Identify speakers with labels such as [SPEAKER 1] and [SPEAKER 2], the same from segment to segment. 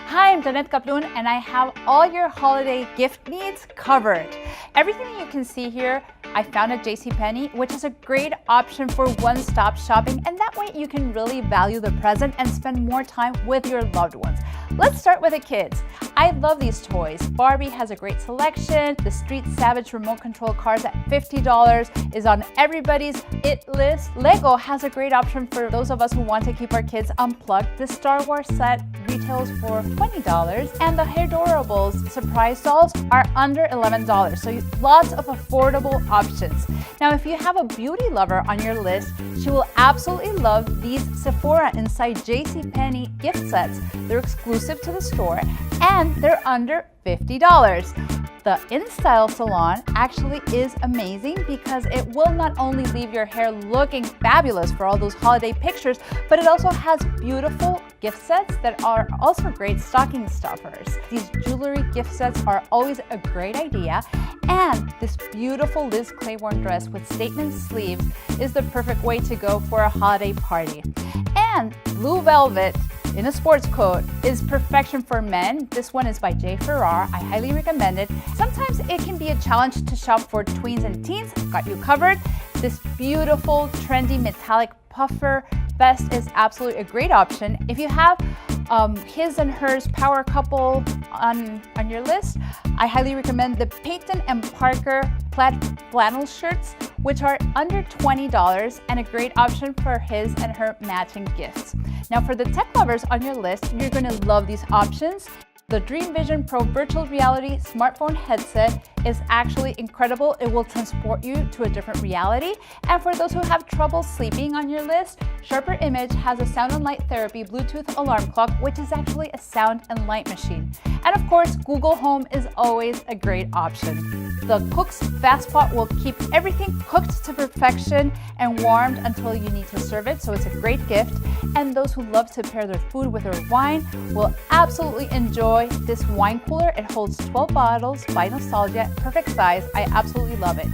[SPEAKER 1] Hi, I'm Janet Kaploon, and I have all your holiday gift needs covered. Everything you can see here, I found at JCPenney, which is a great option for one-stop shopping, and that way you can really value the present and spend more time with your loved ones. Let's start with the kids. I love these toys. Barbie has a great selection. The Street Savage remote control cars at $50 is on everybody's it list. Lego has a great option for those of us who want to keep our kids unplugged. The Star Wars set retails for $20, and the Hairdorables surprise dolls are under $11, so lots of affordable options. Now, if you have a beauty lover on your list, she will absolutely love these Sephora Inside JCPenney gift sets. They're exclusive to the store, and they're under $50. The InStyle salon actually is amazing because it will not only leave your hair looking fabulous for all those holiday pictures, but it also has beautiful gift sets that are also great stocking stuffers. These jewelry gift sets are always a great idea, and this beautiful Liz Claiborne dress with statement sleeves is the perfect way to go for a holiday party. And blue velvet in a sports coat is perfection for men. This one is by J. Ferrar. I highly recommend it. Sometimes it can be a challenge to shop for tweens and teens. Got you covered. This beautiful, trendy metallic puffer vest is absolutely a great option. If you have his and hers power couple on your list, I highly recommend the Peyton and Parker plaid flannel shirts, which are under $20 and a great option for his and her matching gifts. Now, for the tech lovers on your list, you're going to love these options. The Dream Vision Pro virtual reality smartphone headset is actually incredible. It will transport you to a different reality. And for those who have trouble sleeping on your list, Sharper Image has a sound and light therapy Bluetooth alarm clock, which is actually a sound and light machine. And of course, Google Home is always a great option. The Cook's Fast Pot will keep everything cooked to perfection and warmed until you need to serve it, so it's a great gift. And those who love to pair their food with their wine will absolutely enjoy this wine cooler. It holds 12 bottles by Nostalgia, perfect size. I absolutely love it.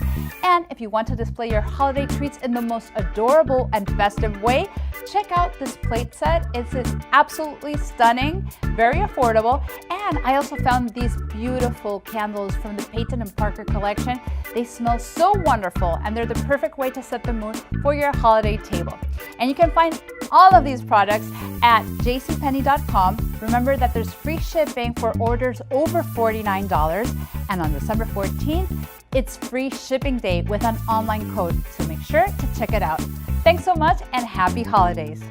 [SPEAKER 1] And if you want to display your holiday treats in the most adorable and festive way, check out this plate set. It's absolutely stunning, very affordable. And I also found these beautiful candles from the Peyton and Parker collection. They smell so wonderful, and they're the perfect way to set the mood for your holiday table. And you can find all of these products at jcpenney.com. Remember that there's free shipping for orders over $49. And on December 14th, it's free shipping day with an online code. So make sure to check it out. Thanks so much and happy holidays.